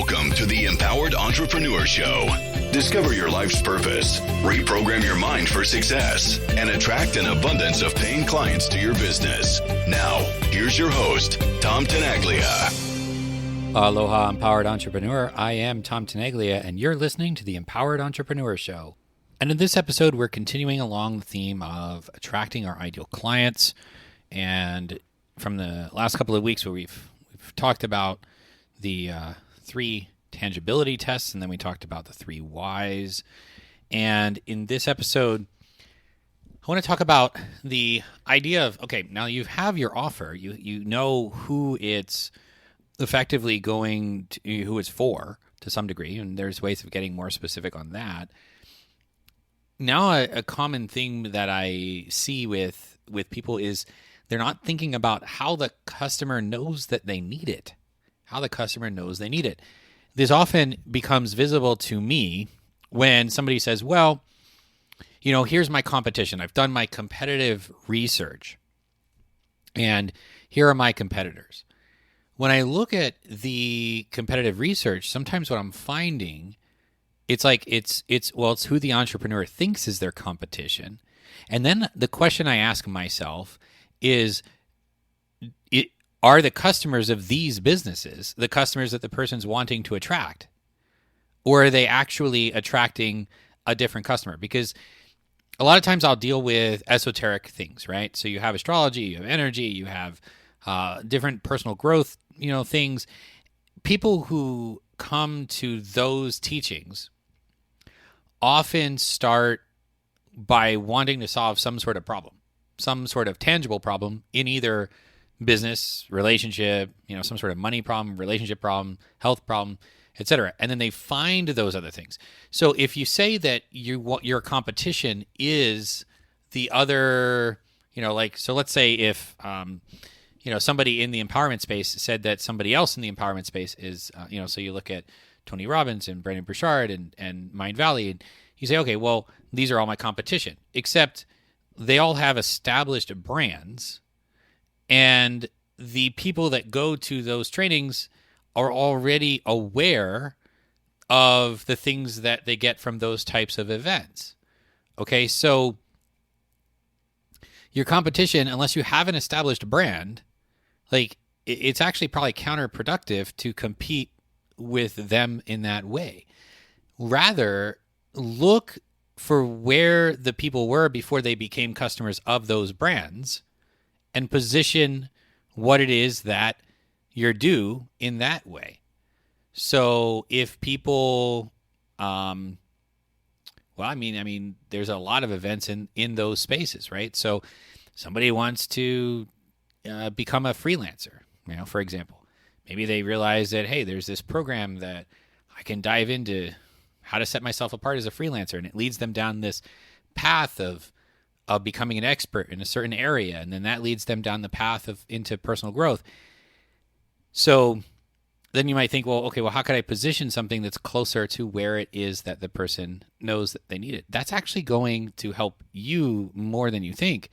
Welcome to the Empowered Entrepreneur Show. Discover your life's purpose, reprogram your mind for success, and attract an abundance of paying clients to your business. Now, here's your host, Tom Tenaglia. Aloha, Empowered Entrepreneur. I am Tom Tenaglia, and you're listening to the Empowered Entrepreneur Show. And in this episode, we're continuing along the theme of attracting our ideal clients. And from the last couple of weeks where we've talked about the 3 tangibility tests, and then we talked about the 3 whys. And in this episode, I want to talk about the idea of, okay, now you have your offer. You know who it's effectively going to, who it's for to some degree, and there's ways of getting more specific on that. Now, a common thing that I see with people is they're not thinking about how the customer knows that they need it. How the customer knows they need it. This often becomes visible to me when somebody says, well, you know, here's my competition. I've done my competitive research, and here are my competitors. When I look at the competitive research, sometimes what I'm finding, it's who the entrepreneur thinks is their competition. And then the question I ask myself is, are the customers of these businesses the customers that the person's wanting to attract? Or are they actually attracting a different customer? Because a lot of times I'll deal with esoteric things, right? So you have astrology, you have energy, you have different personal growth, things. People who come to those teachings often start by wanting to solve some sort of problem, some sort of tangible problem in either business, relationship, some sort of money problem, relationship problem, health problem, etc. And then they find those other things. So if you say that your competition is the other, so let's say if, somebody in the empowerment space said that somebody else in the empowerment space is, so you look at Tony Robbins and Brendon Burchard and Mind Valley, and you say, okay, well, these are all my competition, except they all have established brands. And the people that go to those trainings are already aware of the things that they get from those types of events. Okay, so your competition, unless you have an established brand, it's actually probably counterproductive to compete with them in that way. Rather, look for where the people were before they became customers of those brands, and position what it is that you're due in that way. So if people, there's a lot of events in those spaces, right? So somebody wants to become a freelancer, for example. Maybe they realize that, hey, there's this program that I can dive into how to set myself apart as a freelancer, and it leads them down this path of becoming an expert in a certain area, and then that leads them down the path into personal growth. So then you might think, well, how could I position something that's closer to where it is that the person knows that they need it? That's actually going to help you more than you think,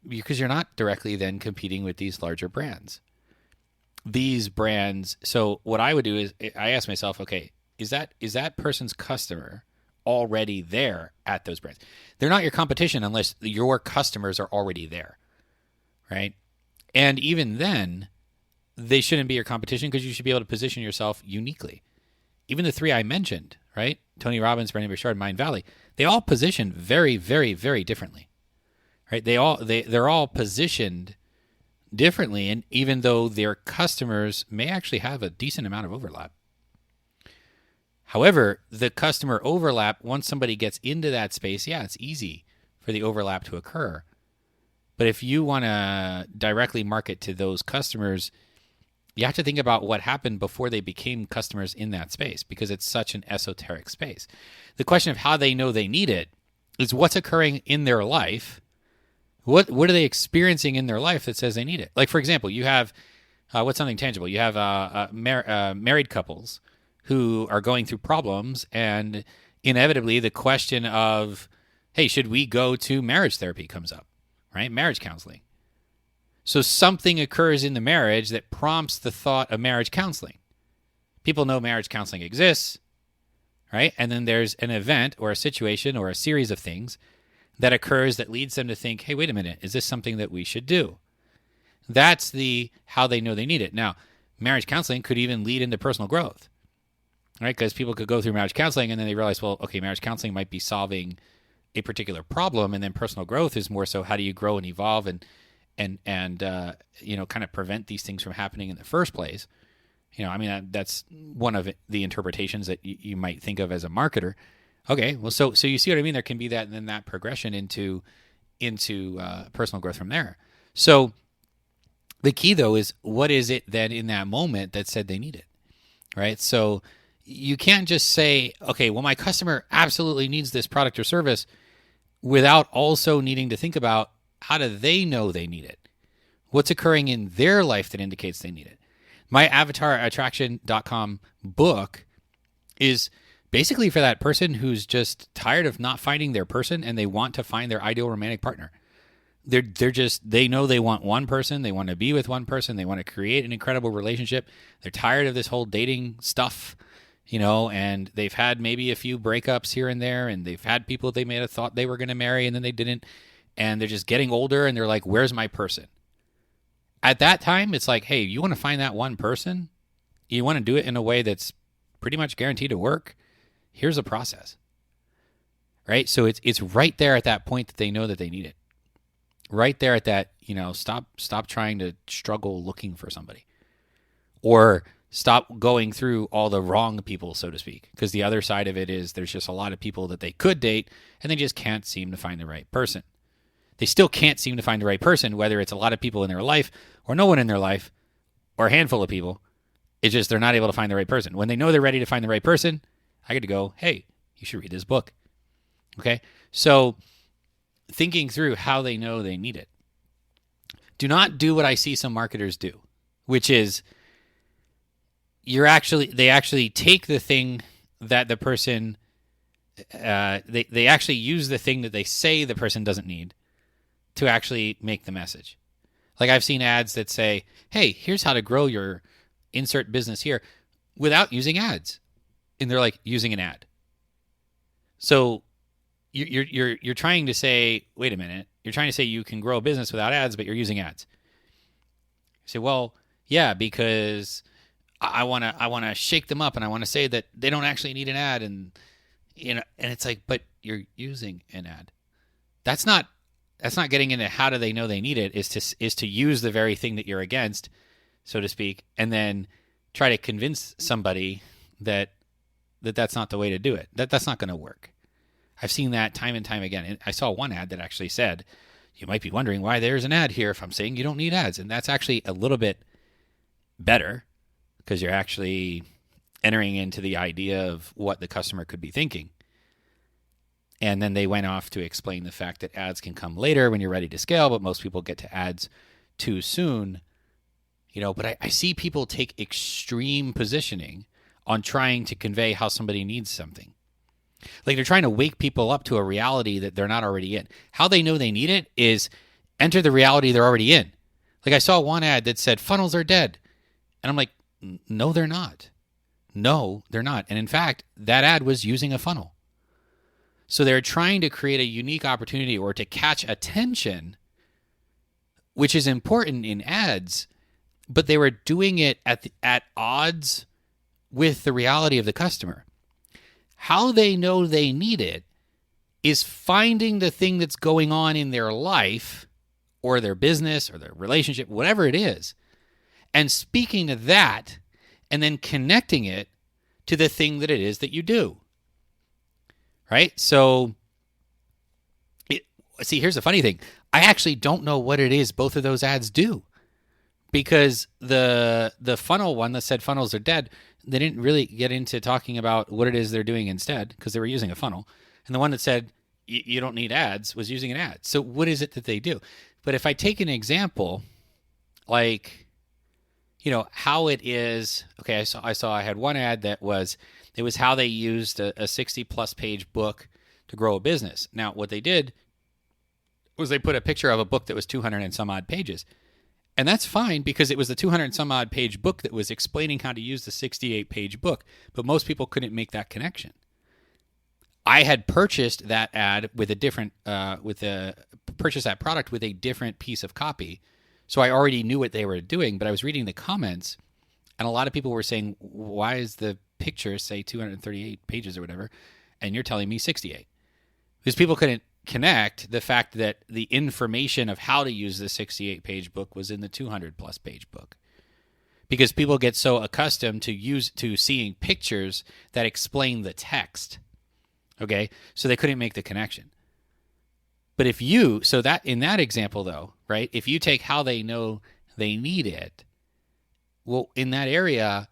because you're not directly then competing with these larger brands. These brands, so what I would do is I ask myself, okay, is that person's customer already there at those brands? They're not your competition unless your customers are already there, right? And even then, they shouldn't be your competition, because you should be able to position yourself uniquely. Even the 3 I mentioned, right? Tony Robbins, Brendon Burchard, Mind Valley, they all position very, very, very differently, right? They're all positioned differently, and even though their customers may actually have a decent amount of overlap. However, the customer overlap, once somebody gets into that space, it's easy for the overlap to occur. But if you want to directly market to those customers, you have to think about what happened before they became customers in that space, because it's such an esoteric space. The question of how they know they need it is what's occurring in their life. What are they experiencing in their life that says they need it? Like, for example, you have, what's something tangible? You have married couples who are going through problems, and inevitably the question of, hey, should we go to marriage therapy comes up, right? Marriage counseling. So something occurs in the marriage that prompts the thought of marriage counseling. People know marriage counseling exists, right? And then there's an event or a situation or a series of things that occurs that leads them to think, hey, wait a minute, is this something that we should do? That's the how they know they need it. Now, marriage counseling could even lead into personal growth, right? Because people could go through marriage counseling and then they realize, well, okay, marriage counseling might be solving a particular problem, and then personal growth is more so how do you grow and evolve and kind of prevent these things from happening in the first place. That's one of the interpretations that you might think of as a marketer. Okay, well, so you see what I mean? There can be that, and then that progression into personal growth from there. So the key, though, is what is it then in that moment that said they need it, right? So you can't just say, okay, well, my customer absolutely needs this product or service without also needing to think about how do they know they need it? What's occurring in their life that indicates they need it? My avatarattraction.com book is basically for that person who's just tired of not finding their person and they want to find their ideal romantic partner. They know they want one person, they want to be with one person, they want to create an incredible relationship. They're tired of this whole dating stuff, and they've had maybe a few breakups here and there, and they've had people they may have thought they were going to marry and then they didn't, and they're just getting older and they're like, where's my person? At that time, it's like, hey, you want to find that one person? You want to do it in a way that's pretty much guaranteed to work? Here's a process, right? So it's right there at that point that they know that they need it. Right there at that, stop trying to struggle looking for somebody, or stop going through all the wrong people, so to speak. Because the other side of it is there's just a lot of people that they could date and they just can't seem to find the right person. They still can't seem to find the right person, whether it's a lot of people in their life or no one in their life or a handful of people. It's just they're not able to find the right person. When they know they're ready to find the right person, I get to go, hey, you should read this book. Okay? So thinking through how they know they need it. Do not do what I see some marketers do, which is they actually take the thing that the person, they actually use the thing that they say the person doesn't need to actually make the message. Like I've seen ads that say, hey, here's how to grow your insert business here without using ads. And they're like using an ad. So you're trying to say, wait a minute, you're trying to say you can grow a business without ads, but you're using ads. You say, well, yeah, because I want to shake them up and I want to say that they don't actually need an ad, and and it's like, but you're using an ad. That's not getting into how do they know they need it, is to use the very thing that you're against, so to speak, and then try to convince somebody that's not the way to do it. That's not going to work. I've seen that time and time again. And I saw one ad that actually said, you might be wondering why there's an ad here if I'm saying you don't need ads. And that's actually a little bit better because you're actually entering into the idea of what the customer could be thinking. And then they went off to explain the fact that ads can come later when you're ready to scale, but most people get to ads too soon. But I see people take extreme positioning on trying to convey how somebody needs something. Like they're trying to wake people up to a reality that they're not already in. How they know they need it is enter the reality they're already in. Like I saw one ad that said funnels are dead. And I'm like, no, they're not. No, they're not. And in fact, that ad was using a funnel. So they're trying to create a unique opportunity or to catch attention, which is important in ads, but they were doing it at odds with the reality of the customer. How they know they need it is finding the thing that's going on in their life or their business or their relationship, whatever it is, and speaking to that and then connecting it to the thing that it is that you do. Right? So, see, here's the funny thing. I actually don't know what it is both of those ads do, because the funnel one that said funnels are dead, they didn't really get into talking about what it is they're doing instead because they were using a funnel. And the one that said you don't need ads was using an ad. So what is it that they do? But if I take an example, like, how it is, okay, I had one ad that was how they used a 60 plus page book to grow a business. Now, what they did was they put a picture of a book that was 200 and some odd pages. And that's fine because it was the 200 and some odd page book that was explaining how to use the 68 page book. But most people couldn't make that connection. I had purchased that ad with a different, purchased that product with a different piece of copy. So I already knew what they were doing, but I was reading the comments and a lot of people were saying, why is the picture say 238 pages or whatever? And you're telling me 68. Because people couldn't connect the fact that the information of how to use the 68 page book was in the 200 plus page book, because people get so accustomed to seeing pictures that explain the text. Okay, so they couldn't make the connection. But if you, so that in that example though, right, if you take how they know they need it, well, in that area,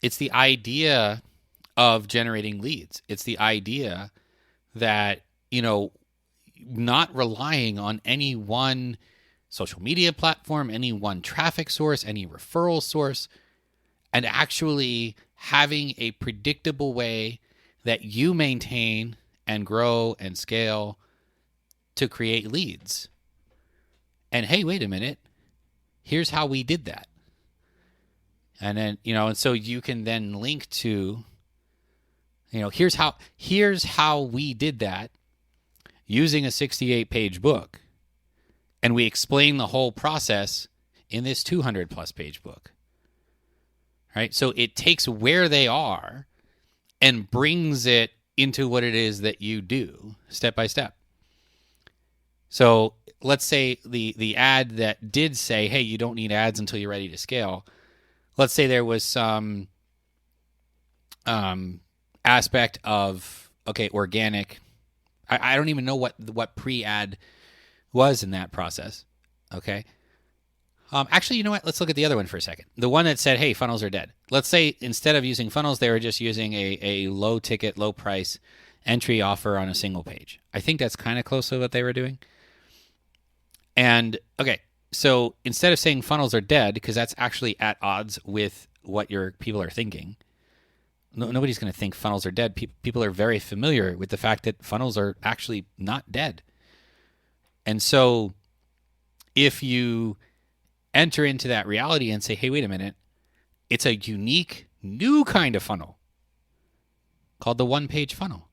it's the idea of generating leads. It's the idea that, not relying on any one social media platform, any one traffic source, any referral source, and actually having a predictable way that you maintain and grow and scale to create leads. And hey, wait a minute, here's how we did that. And then, and so you can then link to, here's how we did that using a 68 page book. And we explain the whole process in this 200 plus page book. Right? So it takes where they are and brings it into what it is that you do step by step. So let's say the ad that did say, hey, you don't need ads until you're ready to scale. Let's say there was some aspect of, organic. I don't even know what pre-ad was in that process. Okay. Actually, you know what? Let's look at the other one for a second. The one that said, hey, funnels are dead. Let's say instead of using funnels, they were just using a low ticket, low price entry offer on a single page. I think that's kind of close to what they were doing. And okay, so instead of saying funnels are dead, because that's actually at odds with what your people are thinking. Nobody's going to think funnels are dead. People are very familiar with the fact that funnels are actually not dead. And so if you enter into that reality and say, hey, wait a minute, it's a unique new kind of funnel called the one-page funnel.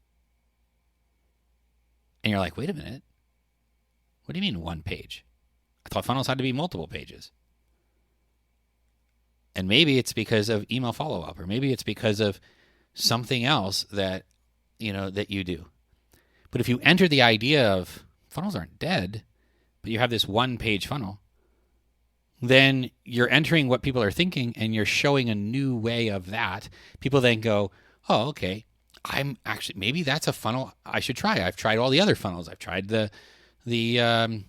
And you're like, wait a minute, what do you mean one page? I thought funnels had to be multiple pages. And maybe it's because of email follow-up, or maybe it's because of something else that, that you do. But if you enter the idea of funnels aren't dead, but you have this one-page funnel, then you're entering what people are thinking and you're showing a new way of that. People then go, oh, okay, maybe that's a funnel I should try. I've tried all the other funnels. I've tried the webinar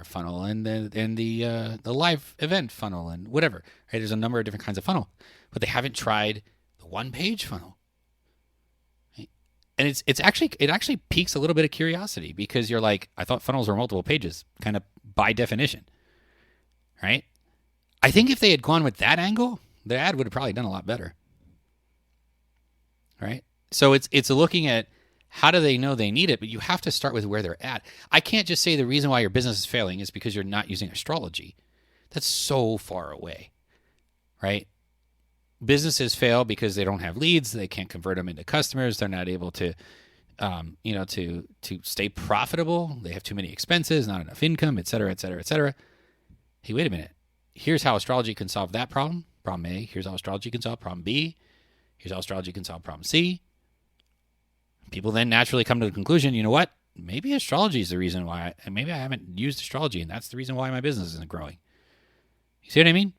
funnel and the live event funnel and whatever. Right? There's a number of different kinds of funnel, but they haven't tried the one-page funnel. Right? And it actually piques a little bit of curiosity, because you're like, I thought funnels were multiple pages, kind of by definition. Right? I think if they had gone with that angle, the ad would have probably done a lot better. Right? So it's looking at how do they know they need it, but you have to start with where they're at. I can't just say the reason why your business is failing is because you're not using astrology. That's so far away, right? Businesses fail because they don't have leads. They can't convert them into customers. They're not able to, to stay profitable. They have too many expenses, not enough income, et cetera, et cetera, et cetera. Hey, wait a minute. Here's how astrology can solve that problem. Problem A. Here's how astrology can solve problem B. Here's how astrology can solve problem C. People then naturally come to the conclusion, you know what? Maybe astrology is the reason why. Maybe I haven't used astrology, and that's the reason why my business isn't growing. You see what I mean?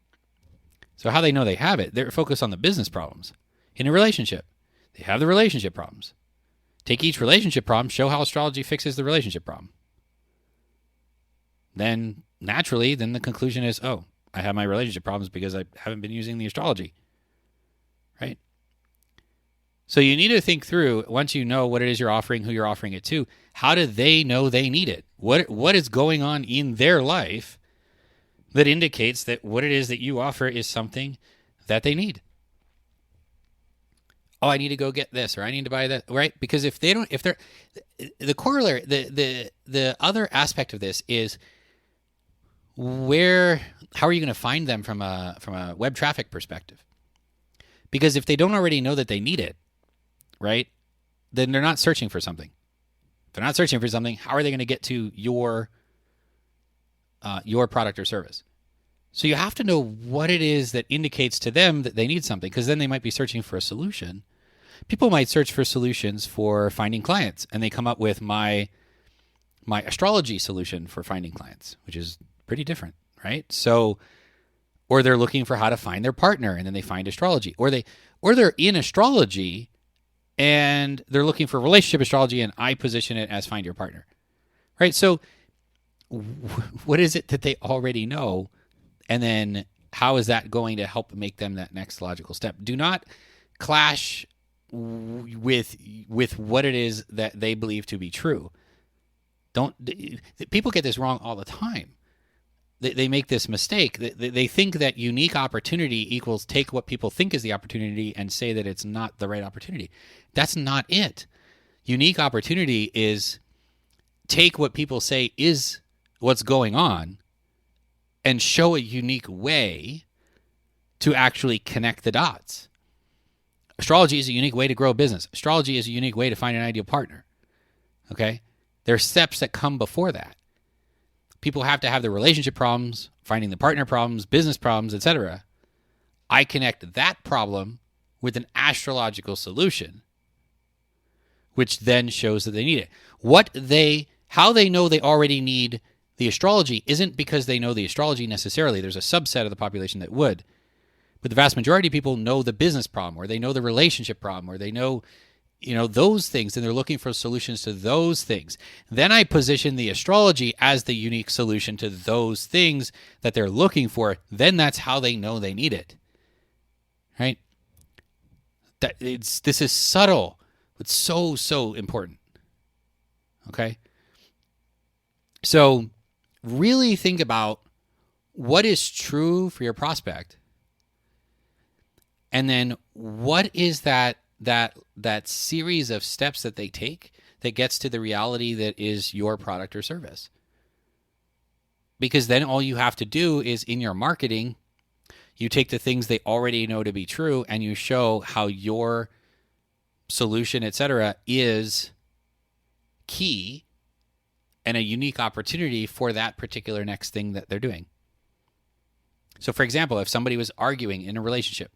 So how they know they have it, they're focused on the business problems. In a relationship, they have the relationship problems. Take each relationship problem, show how astrology fixes the relationship problem. Then naturally, the conclusion is, oh, I have my relationship problems because I haven't been using the astrology. Right? So you need to think through, once you know what it is you're offering, who you're offering it to, how do they know they need it? What is going on in their life that indicates that what it is that you offer is something that they need? Oh, I need to go get this, or I need to buy that, right? Because if they're the corollary, the other aspect of this is, how are you going to find them from a web traffic perspective? Because if they don't already know that they need it, right, then they're not searching for something. If they're not searching for something, how are they going to get to your product or service? So you have to know what it is that indicates to them that they need something, because then they might be searching for a solution. People might search for solutions for finding clients, and they come up with my astrology solution for finding clients, which is pretty different, right? So, or they're looking for how to find their partner, and then they find astrology, or they're in astrology and they're looking for relationship astrology, and I position it as find your partner, right? So what is it that they already know? And then how is that going to help make them that next logical step? Do not clash with what it is that they believe to be true. People get this wrong all the time. They make this mistake. They think that unique opportunity equals take what people think is the opportunity and say that it's not the right opportunity. That's not it. Unique opportunity is take what people say is what's going on and show a unique way to actually connect the dots. Astrology is a unique way to grow a business. Astrology is a unique way to find an ideal partner. Okay? There are steps that come before that. People have to have the relationship problems, finding the partner problems, business problems, etc. I connect that problem with an astrological solution, which then shows that they need it. How they know they already need the astrology isn't because they know the astrology necessarily. There's a subset of the population that would. But the vast majority of people know the business problem, or they know the relationship problem, or they know those things, and they're looking for solutions to those things. Then I position the astrology as the unique solution to those things that they're looking for. Then that's how they know they need it. Right? This is subtle, but so important. Okay? So really think about what is true for your prospect, and then what is that series of steps that they take that gets to the reality that is your product or service. Because then all you have to do is, in your marketing, you take the things they already know to be true and you show how your solution, etc., is key and a unique opportunity for that particular next thing that they're doing. So, for example, if somebody was arguing in a relationship,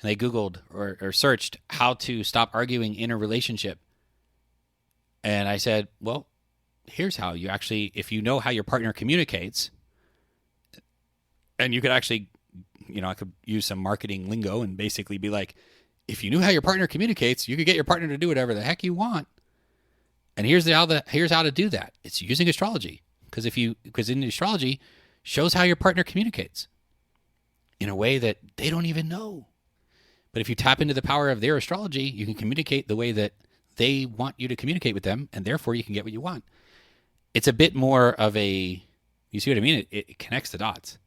and they Googled or searched how to stop arguing in a relationship, and I said, well, here's how you actually, if you know how your partner communicates, and you could actually, I could use some marketing lingo and basically be like, if you knew how your partner communicates, you could get your partner to do whatever the heck you want. And here's how to do that. It's using astrology, because in astrology shows how your partner communicates in a way that they don't even know. But if you tap into the power of their astrology, you can communicate the way that they want you to communicate with them, and therefore you can get what you want. It's a bit more of you see what I mean? It connects the dots.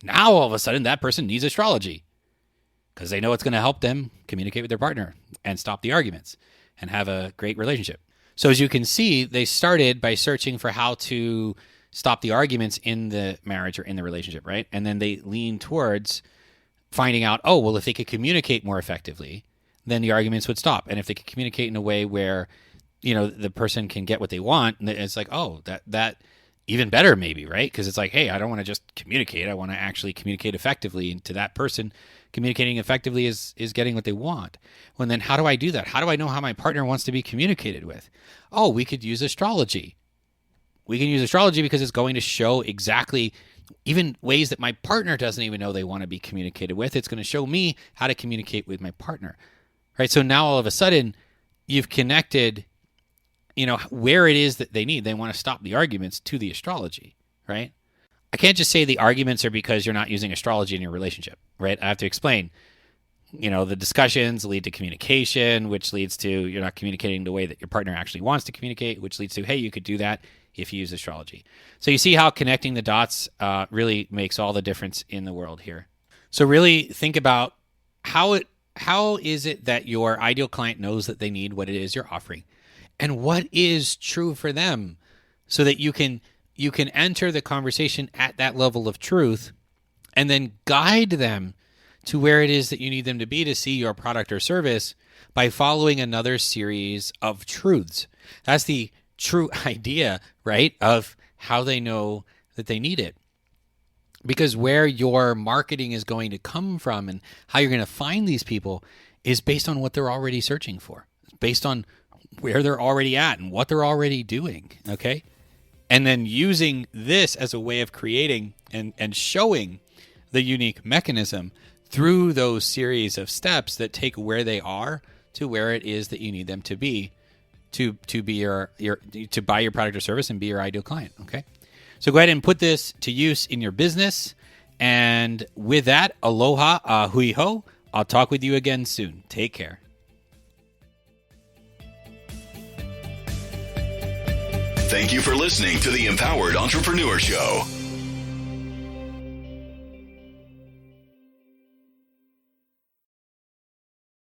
Now all of a sudden that person needs astrology because they know it's going to help them communicate with their partner and stop the arguments and have a great relationship. So as you can see, they started by searching for how to stop the arguments in the marriage or in the relationship, right? And then they lean towards finding out, if they could communicate more effectively, then the arguments would stop. And if they could communicate in a way where, the person can get what they want, it's like, that even better maybe, right? Because it's like, hey, I don't want to just communicate. I want to actually communicate effectively. And to that person, communicating effectively is getting what they want. Well, then how do I do that? How do I know how my partner wants to be communicated with? Oh, we could use astrology. We can use astrology because it's going to show exactly even ways that my partner doesn't even know they want to be communicated with. It's going to show me how to communicate with my partner, right? So now all of a sudden you've connected, where it is that they need. They want to stop the arguments to the astrology, right? I can't just say the arguments are because you're not using astrology in your relationship, right? I have to explain, the discussions lead to communication, which leads to you're not communicating the way that your partner actually wants to communicate, which leads to, hey, you could do that if you use astrology. So you see how connecting the dots really makes all the difference in the world here. So really think about how is it that your ideal client knows that they need what it is you're offering, and what is true for them, so that you can you can enter the conversation at that level of truth and then guide them to where it is that you need them to be to see your product or service by following another series of truths. That's the true idea, right, of how they know that they need it. Because where your marketing is going to come from and how you're going to find these people is based on what they're already searching for. It's based on where they're already at and what they're already doing, okay? And then using this as a way of creating and showing the unique mechanism through those series of steps that take where they are to where it is that you need them to be to be your to buy your product or service and be your ideal client, okay? So go ahead and put this to use in your business. And with that, aloha, hui ho. I'll talk with you again soon. Take care. Thank you for listening to the Empowered Entrepreneur Show.